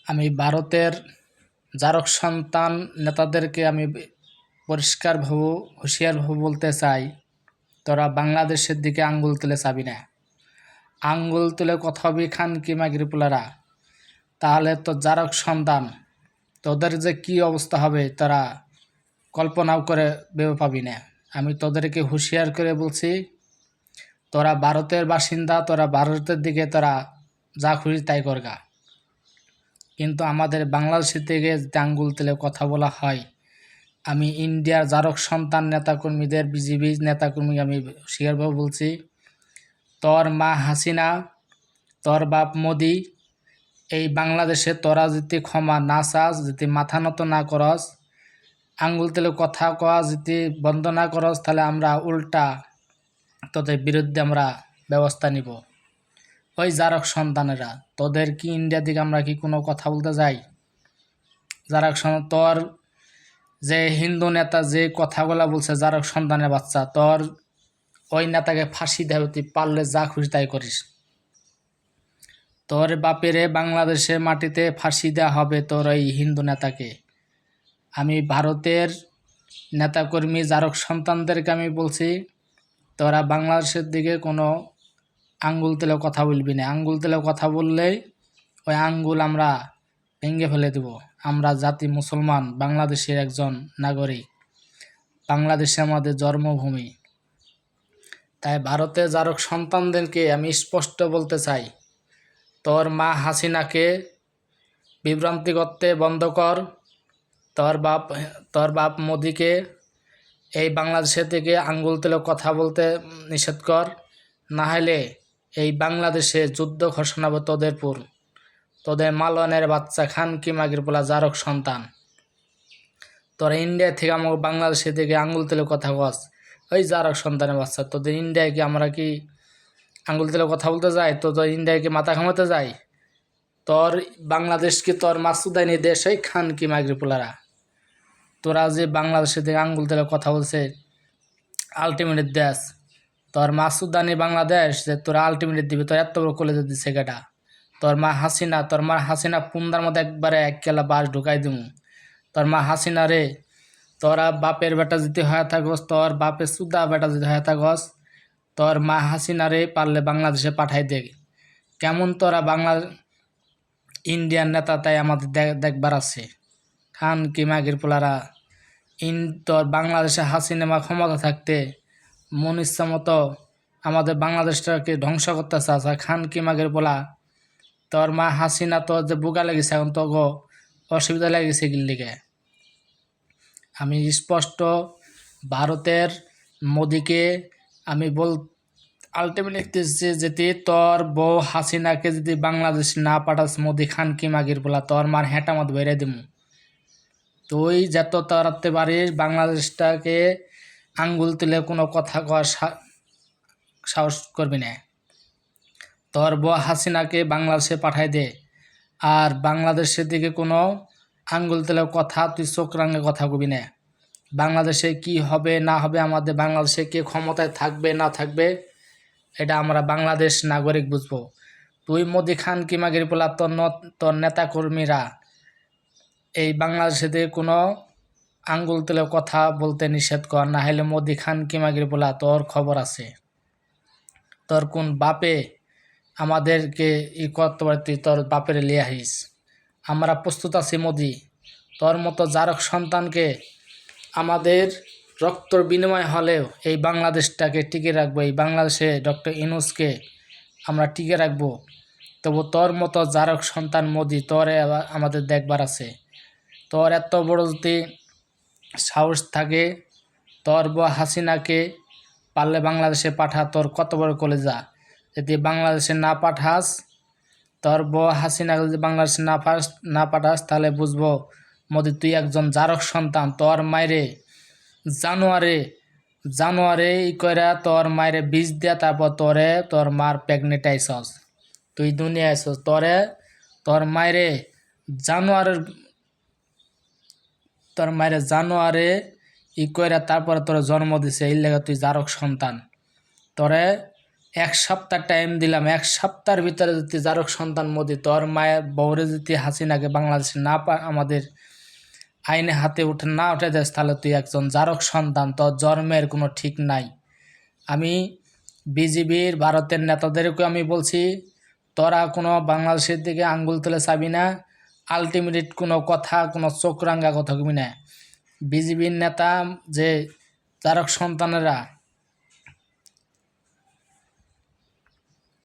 আমি ভারতের জারক সন্তান নেতাদেরকে আমি পরিষ্কারভাবে হুঁশিয়ারভাবে বলতে চাই, তোরা বাংলাদেশের দিকে আঙ্গুল তুলে চাবি না। আঙ্গুল তুলে কথা হবি খানকি মাগরিপুলারা, তাহলে তো জারক সন্তান তোদের যে কি অবস্থা হবে তারা কল্পনাও করে ভেবে পাবি না। আমি তোদেরকে হুঁশিয়ার করে বলছি, তোরা ভারতের বাসিন্দা, তোরা ভারতের দিকে তোরা যা খুশি তাই করগা, কিন্তু আমাদের বাংলাদেশের থেকে যদি আঙ্গুল তুলে কথা বলা হয়, আমি ইন্ডিয়ার জারক সন্তান নেতাকর্মীদের, বিজিবি নেতাকর্মীকে আমি হুঁশিয়ারভাবে বলছি, তোর মা হাসিনা, তোর বাপ মোদি, এই বাংলাদেশে তোরা যদি ক্ষমা না চাস, যদি মাথা নত না করস, আঙ্গুল তুলে কথা কওয়া যদি বন্ধ না করস, তাহলে আমরা উল্টা তোদের বিরুদ্ধে আমরা ব্যবস্থা নিব। ওই জারক সন্তানেরা, তোদের কি ইন্ডিয়া দিকে আমরা কি কোনো কথা বলতে যাই? জারক সন্তান, তোর যে হিন্দু নেতা যে কথাগুলো বলছে জারক সন্তানের বাচ্চা, তোর ওই নেতাকে ফাঁসি দেয়, তুই পারলে যা খুশি তাই করিস। তোর বাপেরে বাংলাদেশের মাটিতে ফাঁসি দেওয়া হবে তোর ওই হিন্দু নেতাকে। আমি ভারতের নেতাকর্মী জারক সন্তানদেরকে আমি বলছি, তোরা বাংলাদেশের দিকে কোনো আঙ্গুল তুলে কথা বলবি না। আঙ্গুল তুলে কথা বললেই ওই আঙ্গুল আমরা ভেঙে ফেলে দেব। আমরা জাতি মুসলমান, বাংলাদেশের একজন নাগরিক, বাংলাদেশে আমাদের জন্মভূমি। তাই ভারতের জারক সন্তানদেরকে আমি স্পষ্ট বলতে চাই, তোর মা হাসিনাকে বিভ্রান্তি করতে বন্ধ কর, তোর বাপ মোদিকে এই বাংলাদেশের থেকে আঙ্গুল তুলে কথা বলতে নিষেধ কর, না হলে এই বাংলাদেশে যুদ্ধ ঘোষণা হবে তোদের মালনের বাচ্চা খানকি মাগরিপুলা জারক সন্তান। তোরা ইন্ডিয়া থেকে আমাকে বাংলাদেশের দিকে আঙ্গুল তুলে কথা কস, ওই জারক সন্তানের বাচ্চা, তোদের ইন্ডিয়ায় কি আমরা কি আঙ্গুল তুলে কথা বলতে যাই? তোদের ইন্ডিয়ায় কি মাথা ঘামাতে যাই? তোর বাংলাদেশ কি তোর মাসুদানি দেশ? এই খানকি মাগরিপুলারা, তোরা যে বাংলাদেশের দিকে আঙ্গুল তুলে কথা বলছে, আলটিমেট দেশ তোর মাসুদানি বাংলাদেশ, যে তোরা আলটিমেট দিবি, তোর এত বড় কলেজে দিচ্ছে কেটা? তোর মা হাসিনা পুন্দার মধ্যে একবারে এক কেলা বাস ঢুকাই দিমু। তোর মা হাসিনা রে, তোরা বাপের বেটা যদি হয়ে থাকস, তোর বাপের সুদা বেটা যদি হয়ে থাকস, তোর মা হাসিনা রে পারলে বাংলাদেশে পাঠাই দে। কেমন তোরা ইন্ডিয়ান নেতা তাই আমাদের দেখবার আছে। খানকি মাগরিপুলারা, তোর বাংলাদেশে হাসিনা ক্ষমতা থাকতে মন ইচ্ছা মতো আমাদের বাংলাদেশটাকে ধ্বংস করতে চাচ্ছে। খানকি মাগরিপুলা, তোর মা হাসিনা তোর যে বুকা লেগেছে, এখন তো অসুবিধা লেগেছে গিল্লিকে। আমি স্পষ্ট ভারতের মোদিকে আমি আলটিমেটলি যদি তোর বউ হাসিনাকে যদি বাংলাদেশ না পাঠাস, মোদি খানকি মাগরিপুলা, তোর মার হেঁটা মত বেড়ে দিমু। তুই যত তাড়াতে পারিস বাংলাদেশটাকে আঙ্গুল তুলে কোনো কথা কওয়ার সাহস করবি না। তোর বউ হাসিনাকে বাংলাদেশে পাঠাই দে, আর বাংলাদেশের দিকে কোনো আঙ্গুল তুলে কথা তুই চোখ রাঙে কথা কবি না। বাংলাদেশে কি হবে না হবে, আমাদের বাংলাদেশে কে ক্ষমতায় থাকবে না থাকবে, এটা আমরা বাংলাদেশ নাগরিক বুঝবো। তুই মোদি খানকি মাগরিপুলা, তোর নেতাকর্মীরা এই বাংলাদেশে দিয়ে কোনো আঙ্গুল তুলে কথা বলতে নিষেধ কর, না হলে মোদি খানকি মাগরিপুলা তোর খবর আছে। তোর কোন বাপে আমাদেরকে করতে পারে, তুই তোর বাপের লিয়ে আসিস। আমরা প্রস্তুত আছি মোদি, তোর মতো জারক সন্তানকে আমাদের রক্তর বিনিময় হলেও এই বাংলাদেশটাকে টিকে রাখবো। এই বাংলাদেশে ডক্টর ইউনূসকে আমরা টিকে রাখবো। তবু তোর মতো জারক সন্তান মোদি, তোরে আমাদের দেখবার আছে। তোর এত বড় যদি সাহস থাকে, তোর বউ হাসিনাকে পারলে বাংলাদেশে পাঠা, তোর কত বড় কলেজা। যদি বাংলাদেশে না পাঠাস, তোর বউ হাসিনাকে যদি বাংলাদেশে না পাঠাস, তাহলে বুঝবো মোদি তুই একজন জারক সন্তান। তোর মায়েরে জানুয়ারে ই কইরা তোর মায়েরে বীজ দিয়া তারপর তোর মার প্রেগনেন্ট আইসস, তুই দুনিয়া আইসস। তোর মায়েরে জানুয়ারে ই কইরা তারপরে তোর জন্ম দিছে, এই লেগে তুই জারক সন্তান। তোরে এক সপ্তাহ টাইম দিলাম, এক সপ্তাহের ভিতরে যদি জারক সন্তান মোদি তোর মায়ের বউরে যদি হাসিনাকে বাংলাদেশে না আমাদের আইনে হাতে উঠে না উঠে দেয়, তাহলে তুই একজন জারক সন্তান, তোর জন্মের কোনো ঠিক নাই। আমি বিজিবির ভারতের নেতাদেরকে আমি বলছি, তোরা কোনো বাংলাদেশের দিকে আঙ্গুল তুলে চাবি না, আলটিমেট কোনো কথা, কোনো চোখ রাঙ্গা কথা কবি না। বিজিবির নেতা যে জারক সন্তানেরা